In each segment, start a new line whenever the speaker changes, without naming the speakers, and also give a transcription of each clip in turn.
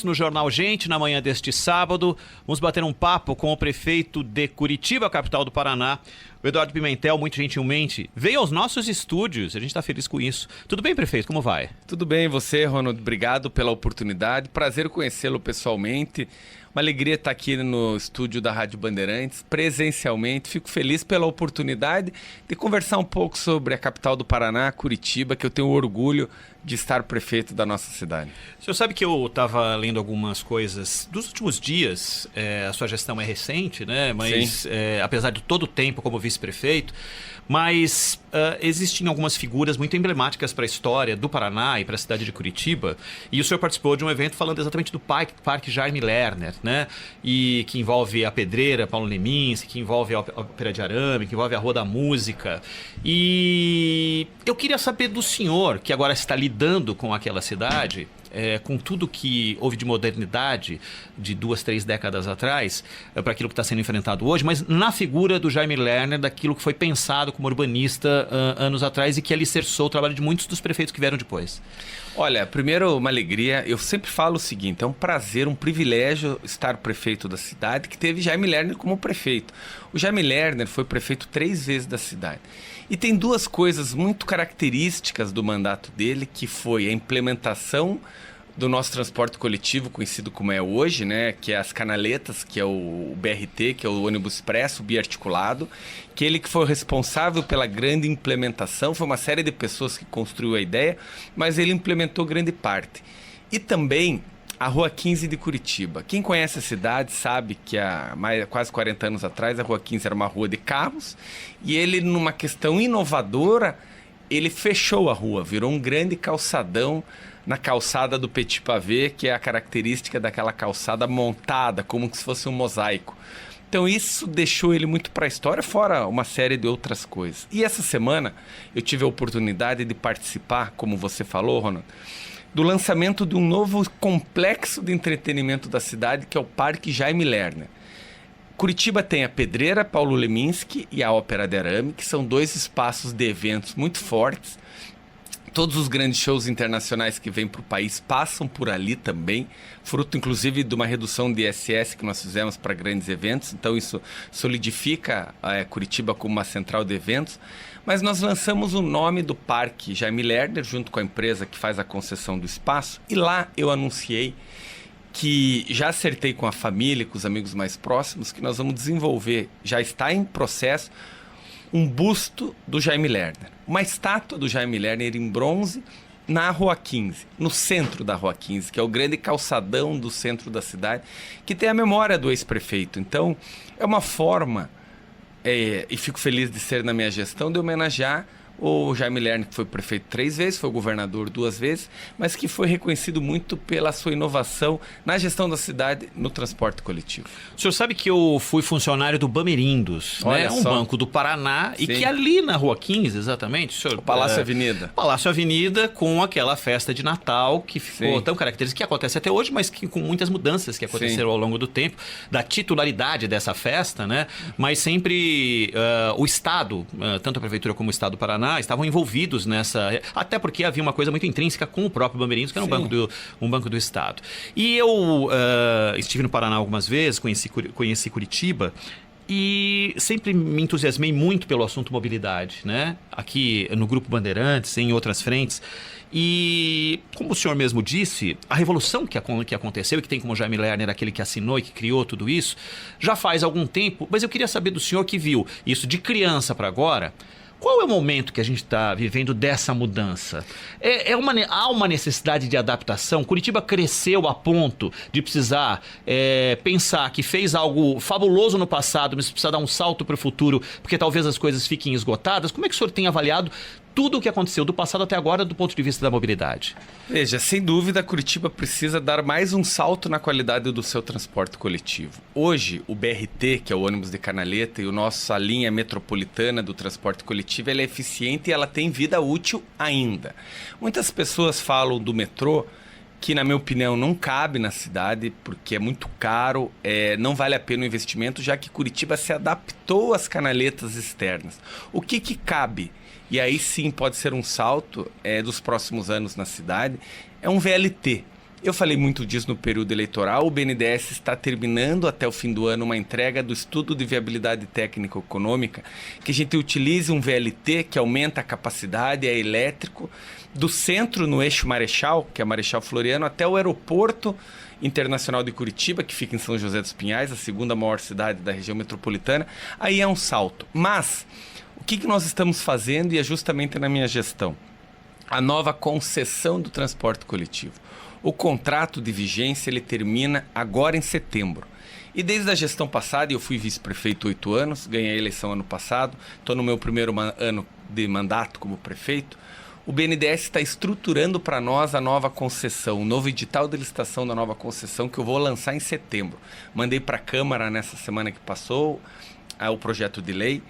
No Jornal Gente, na manhã deste sábado, vamos bater um papo com o prefeito de Curitiba, capital do Paraná, o Eduardo Pimentel, muito gentilmente, veio aos nossos estúdios, a gente está feliz com isso. Tudo bem, prefeito? Como vai?
Tudo bem, e você, Ronald? Obrigado pela oportunidade, prazer conhecê-lo pessoalmente. Uma alegria estar aqui no estúdio da Rádio Bandeirantes, presencialmente. Fico feliz pela oportunidade de conversar um pouco sobre a capital do Paraná, Curitiba, que eu tenho orgulho de estar prefeito da nossa cidade.
O senhor sabe que eu estava lendo algumas coisas dos últimos dias, a sua gestão é recente, né? Mas apesar de todo o tempo como vice-prefeito, mas existem algumas figuras muito emblemáticas para a história do Paraná e para a cidade de Curitiba, e o senhor participou de um evento falando exatamente do Parque Jaime Lerner, né? E que envolve a Pedreira, Paulo Leminski, que envolve a Ópera de Arame, que envolve a Rua da Música. E eu queria saber do senhor, que agora está lidando com aquela cidade, com tudo que houve de modernidade de 2, 3 décadas atrás, para aquilo que está sendo enfrentado hoje, mas na figura do Jaime Lerner, daquilo que foi pensado como urbanista anos atrás e que alicerçou o trabalho de muitos dos prefeitos que vieram depois.
Olha, primeiro uma alegria, eu sempre falo o seguinte, é um prazer, um privilégio estar prefeito da cidade que teve Jaime Lerner como prefeito. O Jaime Lerner foi prefeito 3 vezes da cidade. E tem 2 coisas muito características do mandato dele, que foi a implementação do nosso transporte coletivo, conhecido como é hoje, né, que é as canaletas, que é o BRT, que é o ônibus expresso biarticulado, que ele que foi responsável pela grande implementação, foi uma série de pessoas que construiu a ideia, mas ele implementou grande parte. E também a Rua 15 de Curitiba. Quem conhece a cidade sabe que há quase 40 anos atrás a Rua 15 era uma rua de carros e ele, numa questão inovadora, ele fechou a rua, virou um grande calçadão na calçada do Petit Pavé, que é a característica daquela calçada montada, como se fosse um mosaico. Então isso deixou ele muito para a história, fora uma série de outras coisas. E essa semana eu tive a oportunidade de participar, como você falou, Ronald, do lançamento de um novo complexo de entretenimento da cidade, que é o Parque Jaime Lerner. Curitiba tem a Pedreira, Paulo Leminski e a Ópera de Arame, que são 2 espaços de eventos muito fortes. Todos os grandes shows internacionais que vêm para o país passam por ali também, fruto inclusive de uma redução de ISS que nós fizemos para grandes eventos, então isso solidifica Curitiba como uma central de eventos. Mas nós lançamos o nome do Parque Jaime Lerner junto com a empresa que faz a concessão do espaço, e lá eu anunciei que já acertei com a família e com os amigos mais próximos que nós vamos desenvolver, já está em processo, um busto do Jaime Lerner. Uma estátua do Jaime Lerner em bronze na Rua 15, no centro da Rua 15, que é o grande calçadão do centro da cidade, que tem a memória do ex-prefeito. Então, é uma forma, e fico feliz de ser na minha gestão, de homenagear o Jaime Lerner, que foi prefeito 3 vezes, foi governador 2 vezes, mas que foi reconhecido muito pela sua inovação na gestão da cidade no transporte coletivo.
O senhor sabe que eu fui funcionário do Bamerindos, né? Um banco do Paraná, e que ali na Rua 15, exatamente, senhor,
o Palácio Avenida.
Palácio Avenida, com aquela festa de Natal que ficou tão característica, que acontece até hoje, mas que com muitas mudanças que aconteceram ao longo do tempo, da titularidade dessa festa, né? Mas sempre o Estado, tanto a Prefeitura como o Estado do Paraná, estavam envolvidos nessa, até porque havia uma coisa muito intrínseca com o próprio Bamerindos, que era um banco do Estado. E eu estive no Paraná algumas vezes, conheci Curitiba, e sempre me entusiasmei muito pelo assunto mobilidade, né? Aqui no Grupo Bandeirantes, em outras frentes. E, como o senhor mesmo disse, a revolução que aconteceu, e que tem como Jaime Lerner aquele que assinou e que criou tudo isso, já faz algum tempo, mas eu queria saber do senhor que viu isso de criança para agora. Qual é o momento que a gente está vivendo dessa mudança? Há uma necessidade de adaptação? Curitiba cresceu a ponto de precisar pensar que fez algo fabuloso no passado, mas precisa dar um salto para o futuro, porque talvez as coisas fiquem esgotadas? Como é que o senhor tem avaliado tudo o que aconteceu do passado até agora do ponto de vista da mobilidade?
Veja, sem dúvida, Curitiba precisa dar mais um salto na qualidade do seu transporte coletivo. Hoje, o BRT, que é o ônibus de canaleta, e a nossa linha metropolitana do transporte coletivo, ela é eficiente e ela tem vida útil ainda. Muitas pessoas falam do metrô, que na minha opinião não cabe na cidade, porque é muito caro, não vale a pena o investimento, já que Curitiba se adaptou às canaletas externas. O que cabe? E aí sim pode ser um salto dos próximos anos na cidade, é um VLT. Eu falei muito disso no período eleitoral. O BNDES está terminando até o fim do ano uma entrega do estudo de viabilidade técnico-econômica, que a gente utilize um VLT que aumenta a capacidade, é elétrico, do centro no eixo Marechal, que é Marechal Floriano, até o aeroporto internacional de Curitiba, que fica em São José dos Pinhais, a segunda maior cidade da região metropolitana. Aí é um salto. Mas o que nós estamos fazendo, e é justamente na minha gestão, a nova concessão do transporte coletivo. O contrato de vigência ele termina agora em setembro. E desde a gestão passada, eu fui vice-prefeito 8 anos, ganhei a eleição ano passado, estou no meu primeiro ano de mandato como prefeito. O BNDES está estruturando para nós a nova concessão, o novo edital de licitação da nova concessão que eu vou lançar em setembro. Mandei para a Câmara nessa semana que passou o projeto de lei.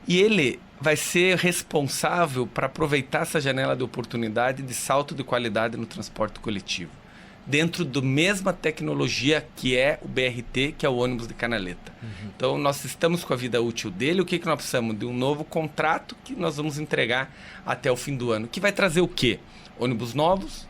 E ele vai ser responsável para aproveitar essa janela de oportunidade de salto de qualidade no transporte coletivo, dentro da mesma tecnologia que é o BRT, que é o ônibus de canaleta. Então, nós estamos com a vida útil dele. O que nós precisamos? De um novo contrato que nós vamos entregar até o fim do ano, que vai trazer o quê? Ônibus novos,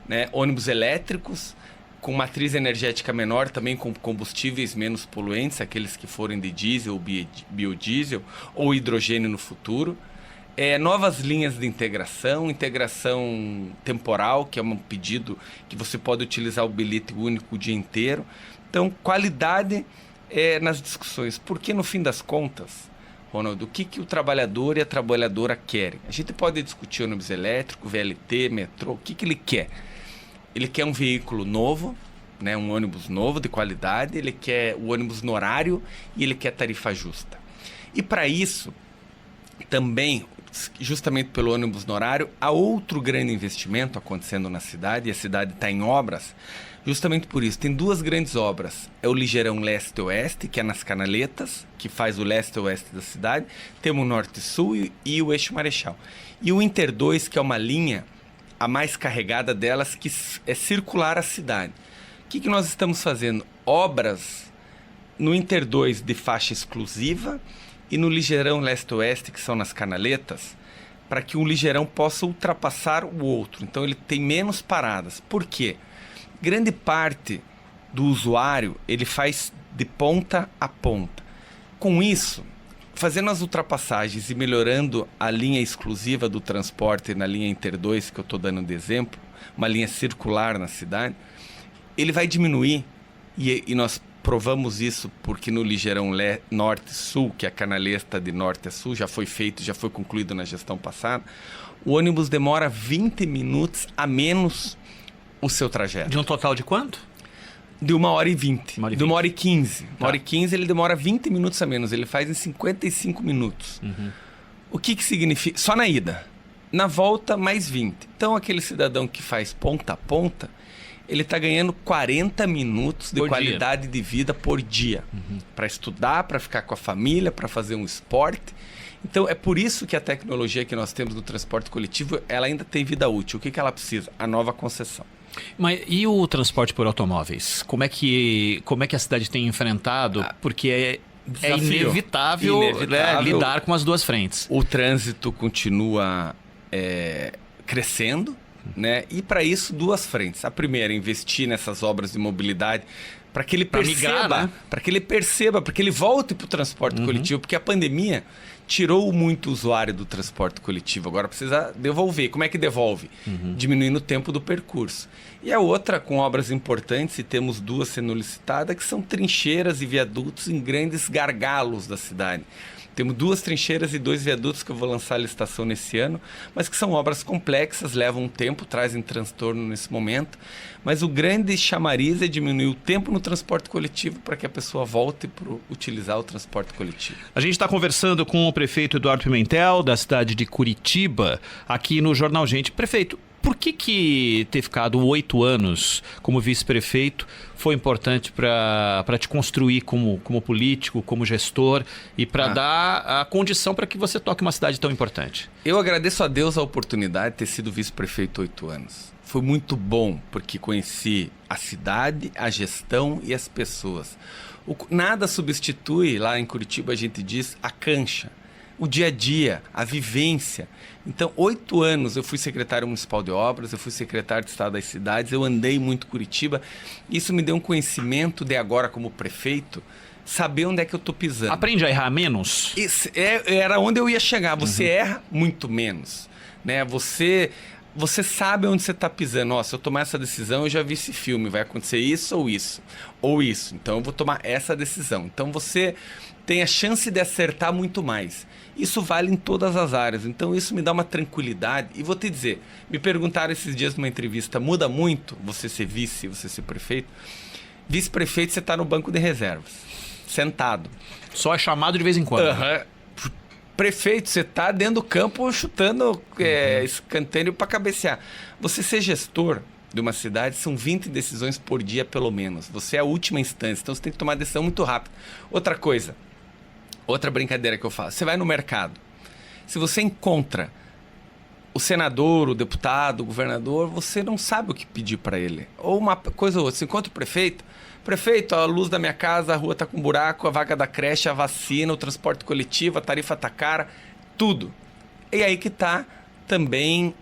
né? Ônibus elétricos, com matriz energética menor, também com combustíveis menos poluentes, aqueles que forem de diesel ou biodiesel ou hidrogênio no futuro. Novas linhas de integração temporal, que é um pedido que você pode utilizar o bilhete único o dia inteiro. Então, qualidade nas discussões. Porque, no fim das contas, Ronaldo, o que o trabalhador e a trabalhadora querem? A gente pode discutir ônibus elétrico, VLT, metrô, o que ele quer? Ele quer um veículo novo, né, um ônibus novo, de qualidade, ele quer o ônibus no horário e ele quer tarifa justa. E para isso, também, justamente pelo ônibus no horário, há outro grande investimento acontecendo na cidade, e a cidade está em obras, justamente por isso. Tem duas grandes obras, é o Ligeirão Leste-Oeste, que é nas Canaletas, que faz o leste-oeste da cidade, temos o Norte-Sul e o Eixo Marechal. E o Inter 2, que é uma linha a mais carregada delas, que é circular a cidade. O que nós estamos fazendo? Obras no Inter 2 de faixa exclusiva e no Ligeirão Leste-Oeste, que são nas Canaletas, para que um ligeirão possa ultrapassar o outro. Então ele tem menos paradas. Por quê? Grande parte do usuário ele faz de ponta a ponta. Com isso, fazendo as ultrapassagens e melhorando a linha exclusiva do transporte na linha Inter 2, que eu estou dando de exemplo, uma linha circular na cidade, ele vai diminuir, e nós provamos isso porque no Ligeirão Norte-Sul, que é a canaleta de norte a sul, já foi feito, já foi concluído na gestão passada, o ônibus demora 20 minutos a menos o seu trajeto.
De um total de quanto?
De 1h20. De 1h15.
Tá.
1h15 ele demora 20 minutos a menos. Ele faz em 55 minutos. O que significa? Só na ida. Na volta, mais 20. Então, aquele cidadão que faz ponta a ponta, ele está ganhando 40 minutos de qualidade de vida por dia. Para estudar, para ficar com a família, para fazer um esporte. Então, é por isso que a tecnologia que nós temos no transporte coletivo, ela ainda tem vida útil. O que ela precisa? A nova concessão.
Mas e o transporte por automóveis? Como é que a cidade tem enfrentado? Porque é inevitável, né, lidar com as duas frentes.
O trânsito continua crescendo, né? E para isso, duas frentes. A primeira, investir nessas obras de mobilidade para que ele perceba, né? Para que ele perceba, para que ele volte para o transporte coletivo, porque a pandemia tirou muito o usuário do transporte coletivo. Agora precisa devolver. Como é que devolve? Diminuindo o tempo do percurso. E a outra, com obras importantes, e temos duas sendo licitadas, que são trincheiras e viadutos em grandes gargalos da cidade. Temos 2 trincheiras e 2 viadutos que eu vou lançar a licitação nesse ano, mas que são obras complexas, levam um tempo, trazem transtorno nesse momento. Mas o grande chamariz é diminuir o tempo no transporte coletivo para que a pessoa volte para utilizar o transporte coletivo.
A gente está conversando com o prefeito Eduardo Pimentel, da cidade de Curitiba, aqui no Jornal Gente. Prefeito, por que ter ficado 8 anos como vice-prefeito foi importante para te construir como político, como gestor e para dar a condição para que você toque uma cidade tão importante?
Eu agradeço a Deus a oportunidade de ter sido vice-prefeito 8 anos. Foi muito bom, porque conheci a cidade, a gestão e as pessoas. Nada substitui, lá em Curitiba a gente diz, a cancha. o dia a dia, a vivência. Então, 8 anos eu fui secretário municipal de obras, eu fui secretário de Estado das cidades, eu andei muito Curitiba. Isso me deu um conhecimento de agora como prefeito, saber onde é que eu estou pisando.
Aprende a errar menos?
Era onde eu ia chegar. Você erra muito menos, né? Você sabe onde você está pisando. Ó, se eu tomar essa decisão, eu já vi esse filme. Vai acontecer isso ou isso. Ou isso. Então, eu vou tomar essa decisão. Então, você tem a chance de acertar muito mais. Isso vale em todas as áreas. Então, isso me dá uma tranquilidade. E vou te dizer, me perguntaram esses dias numa entrevista, muda muito você ser vice, você ser prefeito? Vice-prefeito, você está no banco de reservas, sentado.
Só é chamado de vez em quando.
Prefeito, você está dentro do campo chutando escanteio para cabecear. Você ser gestor de uma cidade, são 20 decisões por dia, pelo menos. Você é a última instância, então você tem que tomar decisão muito rápido. Outra coisa, outra brincadeira que eu faço. Você vai no mercado. Se você encontra o senador, o deputado, o governador, você não sabe o que pedir para ele. Ou uma coisa ou outra. Você encontra o prefeito. Prefeito, a luz da minha casa, a rua está com buraco, a vaga da creche, a vacina, o transporte coletivo, a tarifa está cara, tudo. E aí que está também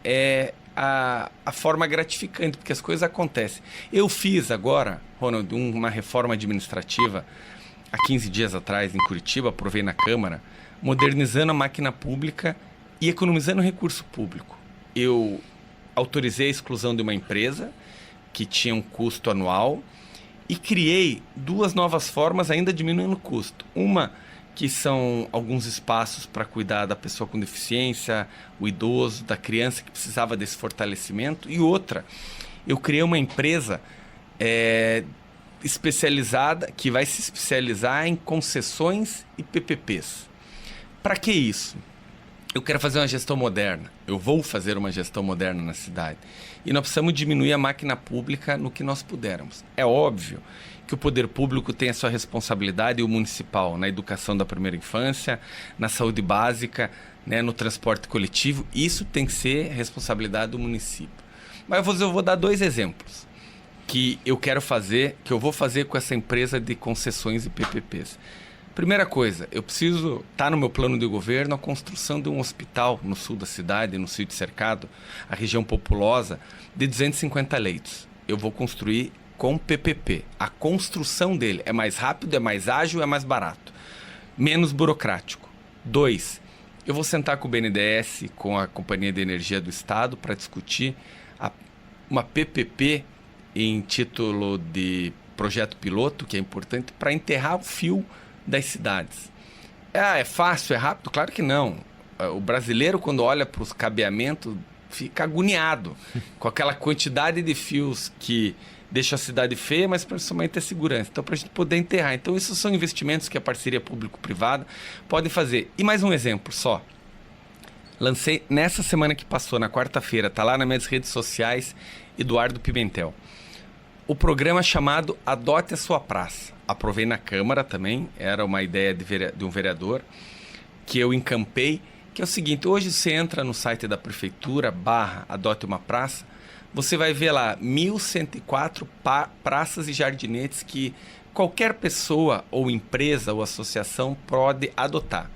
a forma gratificante, porque as coisas acontecem. Eu fiz agora, Ronald, uma reforma administrativa há 15 dias atrás em Curitiba, aprovei na Câmara, modernizando a máquina pública e economizando recurso público. Eu autorizei a exclusão de uma empresa que tinha um custo anual e criei 2 novas formas, ainda diminuindo o custo. Uma que são alguns espaços para cuidar da pessoa com deficiência, o idoso, da criança que precisava desse fortalecimento. E outra, eu criei uma empresa especializada, que vai se especializar em concessões e PPPs. Para que isso? Eu quero fazer uma gestão moderna. Eu vou fazer uma gestão moderna na cidade. E nós precisamos diminuir a máquina pública no que nós pudermos. É óbvio que o poder público tem a sua responsabilidade, e o municipal, na educação da primeira infância, na saúde básica, né, no transporte coletivo. Isso tem que ser responsabilidade do município. Mas eu vou dar 2 exemplos que eu quero fazer, que eu vou fazer com essa empresa de concessões e PPPs. Primeira coisa, eu preciso estar no meu plano de governo a construção de um hospital no sul da cidade, no sítio cercado, a região populosa, de 250 leitos. Eu vou construir com PPP. A construção dele é mais rápido, é mais ágil, é mais barato. Menos burocrático. 2, eu vou sentar com o BNDES, com a Companhia de Energia do Estado, para discutir uma PPP em título de projeto piloto, que é importante, para enterrar o fio das cidades. É fácil, é rápido? Claro que não. O brasileiro, quando olha para os cabeamentos, fica agoniado com aquela quantidade de fios que deixa a cidade feia, mas principalmente a segurança. Então, para a gente poder enterrar. Então, esses são investimentos que a parceria público-privada pode fazer. E mais um exemplo só. Lancei nessa semana que passou, na quarta-feira, está lá nas minhas redes sociais, Eduardo Pimentel. O programa chamado Adote a Sua Praça. Aprovei na Câmara também, era uma ideia de um vereador que eu encampei, que é o seguinte: hoje você entra no site da Prefeitura, /Adote uma Praça, você vai ver lá 1.104 praças e jardinetes que qualquer pessoa ou empresa ou associação pode adotar.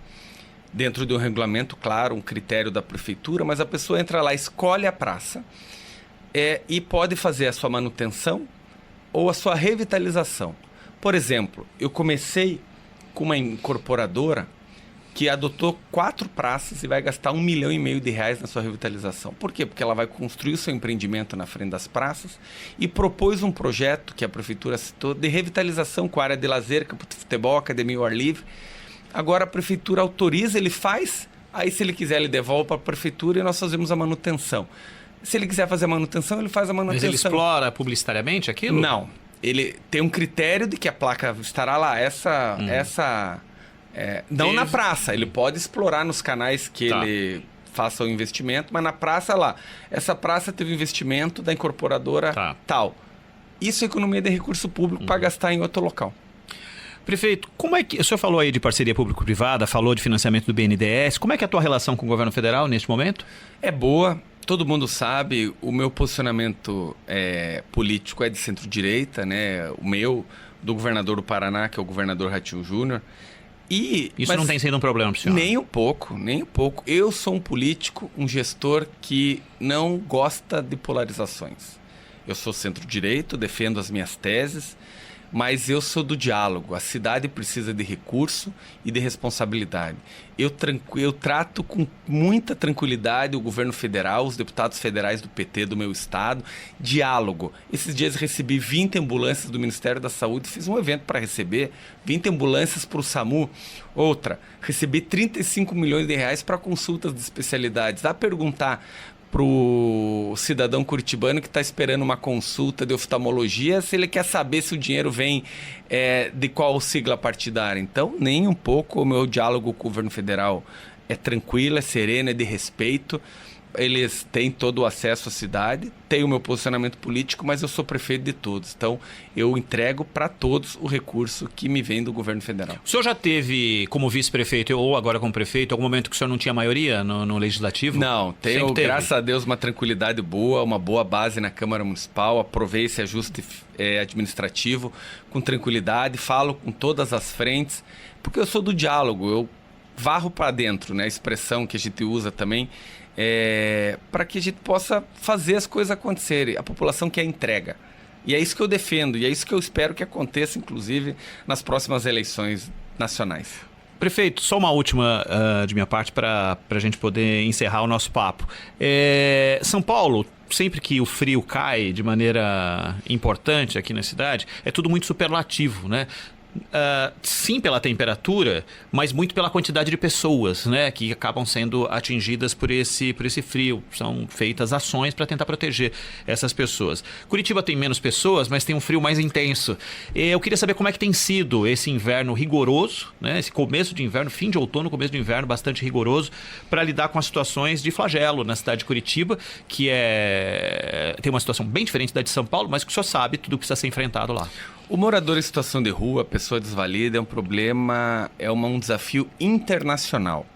Dentro de um regulamento, claro, um critério da Prefeitura, mas a pessoa entra lá, escolhe a praça e pode fazer a sua manutenção ou a sua revitalização. Por exemplo, eu comecei com uma incorporadora que adotou 4 praças e vai gastar R$1,5 milhão na sua revitalização. Por quê? Porque ela vai construir o seu empreendimento na frente das praças e propôs um projeto que a prefeitura citou de revitalização com área de lazer, campo de futebol, academia ao ar livre. Agora a prefeitura autoriza, ele faz, aí se ele quiser ele devolve para a prefeitura e nós fazemos a manutenção. Se ele quiser fazer a manutenção, ele faz a manutenção.
Mas ele explora publicitariamente aquilo?
Não. Ele tem um critério de que a placa estará lá. Não na praça. Ele pode explorar nos canais que ele faça o investimento, mas na praça lá. Essa praça teve investimento da incorporadora tal. Isso é economia de recurso público para gastar em outro local.
Prefeito, como é que o senhor falou aí de parceria público-privada, falou de financiamento do BNDES. Como é que é a tua relação com o governo federal neste momento?
É boa. Todo mundo sabe, o meu posicionamento político é de centro-direita, né? O meu, do governador do Paraná, que é o governador Ratinho Júnior.
Isso não tem sido um problema para o senhor?
Nem um pouco, nem um pouco. Eu sou um político, um gestor que não gosta de polarizações. Eu sou centro-direito, defendo as minhas teses, mas eu sou do diálogo. A cidade precisa de recurso e de responsabilidade. Eu trato com muita tranquilidade o governo federal, os deputados federais do PT do meu estado. Diálogo. Esses dias recebi 20 ambulâncias do Ministério da Saúde, fiz um evento para receber 20 ambulâncias para o SAMU. Outra, recebi 35 milhões de reais para consultas de especialidades. Dá a perguntar para o cidadão curitibano que está esperando uma consulta de oftalmologia, se ele quer saber se o dinheiro vem de qual sigla partidária. Então, nem um pouco o meu diálogo com o governo federal é tranquilo, é sereno, é de respeito. Eles têm todo o acesso à cidade, tenho o meu posicionamento político, mas eu sou prefeito de todos. Então, eu entrego para todos o recurso que me vem do governo federal.
O senhor já teve, como vice-prefeito ou agora como prefeito, algum momento que o senhor não tinha maioria no Legislativo?
Não, tenho, graças a Deus, uma tranquilidade boa, uma boa base na Câmara Municipal. Aprovei esse ajuste administrativo com tranquilidade, falo com todas as frentes, porque eu sou do diálogo, eu varro para dentro, né? A expressão que a gente usa também. Para que a gente possa fazer as coisas acontecerem. A população quer entrega. E é isso que eu defendo, e é isso que eu espero que aconteça, inclusive, nas próximas eleições nacionais.
Prefeito, só uma última de minha parte para a gente poder encerrar o nosso papo. São Paulo, sempre que o frio cai de maneira importante aqui na cidade, é tudo muito superlativo, né? Sim pela temperatura, mas muito pela quantidade de pessoas, né, que acabam sendo atingidas por esse frio. São feitas ações para tentar proteger essas pessoas. Curitiba tem menos pessoas, mas tem um frio mais intenso. Eu queria saber como é que tem sido esse inverno rigoroso, né, esse começo de inverno, fim de outono, começo de inverno bastante rigoroso, para lidar com as situações de flagelo na cidade de Curitiba, que tem uma situação bem diferente da de São Paulo, mas que o senhor sabe tudo que precisa ser enfrentado lá.
O morador em situação de rua, a pessoa desvalida, é um problema, um desafio internacional.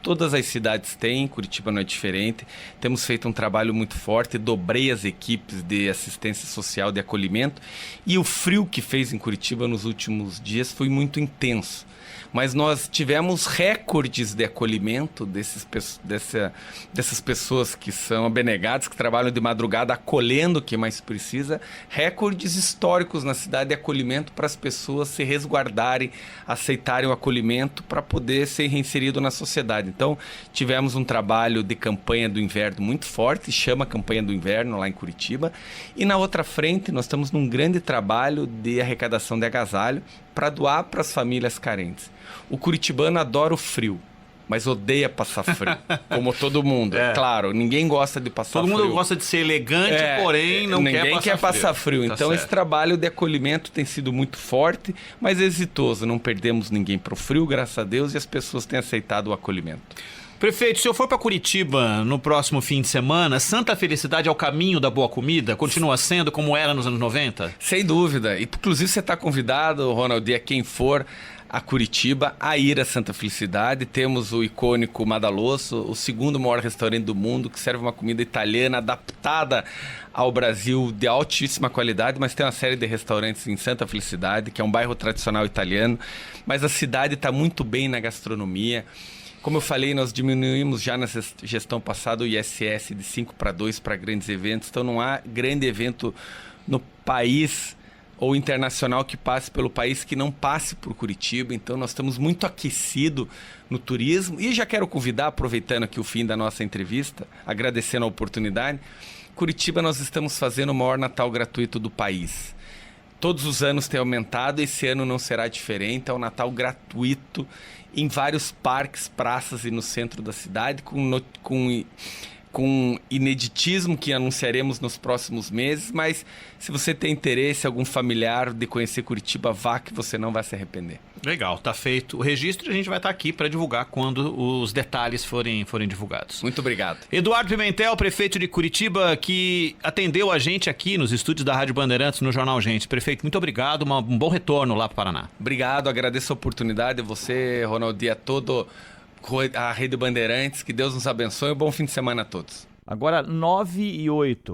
Todas as cidades têm, Curitiba não é diferente. Temos feito um trabalho muito forte, dobrei as equipes de assistência social, de acolhimento. E o frio que fez em Curitiba nos últimos dias foi muito intenso. Mas nós tivemos recordes de acolhimento dessas pessoas que são abnegadas, que trabalham de madrugada acolhendo quem mais precisa. Recordes históricos na cidade de acolhimento para as pessoas se resguardarem, aceitarem o acolhimento para poder ser reinserido na sociedade. Então, tivemos um trabalho de campanha do inverno muito forte, chama Campanha do Inverno lá em Curitiba. E na outra frente, nós estamos num grande trabalho de arrecadação de agasalho para doar para as famílias carentes. O curitibano adora o frio, mas odeia passar frio, como todo mundo. Claro, ninguém gosta de passar frio.
Todo mundo gosta de ser elegante, porém
ninguém quer passar frio.
Tá
então
certo.
Esse trabalho de acolhimento tem sido muito forte, mas exitoso. Não perdemos ninguém para o frio, graças a Deus, e as pessoas têm aceitado o acolhimento.
Prefeito, se eu for para Curitiba no próximo fim de semana, Santa Felicidade é o caminho da boa comida? Continua sendo como era nos anos 90?
Sem dúvida. E, inclusive, você está convidado, Ronald, a quem for a Curitiba, a ir a Santa Felicidade. Temos o icônico Madalosso, o segundo maior restaurante do mundo, que serve uma comida italiana adaptada ao Brasil de altíssima qualidade, mas tem uma série de restaurantes em Santa Felicidade, que é um bairro tradicional italiano, mas a cidade está muito bem na gastronomia. Como eu falei, nós diminuímos já na gestão passada o ISS de 5 para 2 para grandes eventos, então não há grande evento no país ou internacional que passe pelo país que não passe por Curitiba. Então nós estamos muito aquecidos no turismo. E já quero convidar, aproveitando aqui o fim da nossa entrevista, agradecendo a oportunidade, Curitiba nós estamos fazendo o maior Natal gratuito do país. Todos os anos tem aumentado, esse ano não será diferente, é um Natal gratuito em vários parques, praças e no centro da cidade, com ineditismo que anunciaremos nos próximos meses, mas se você tem interesse, algum familiar de conhecer Curitiba, vá que você não vai se arrepender.
Legal, tá feito o registro e a gente vai estar aqui para divulgar quando os detalhes forem divulgados.
Muito obrigado.
Eduardo Pimentel, prefeito de Curitiba, que atendeu a gente aqui nos estúdios da Rádio Bandeirantes, no Jornal Gente. Prefeito, muito obrigado, um bom retorno lá para o Paraná.
Obrigado, agradeço a oportunidade, você, Ronaldo, a todo a Rede Bandeirantes, que Deus nos abençoe e um bom fim de semana a todos.
Agora 9h08.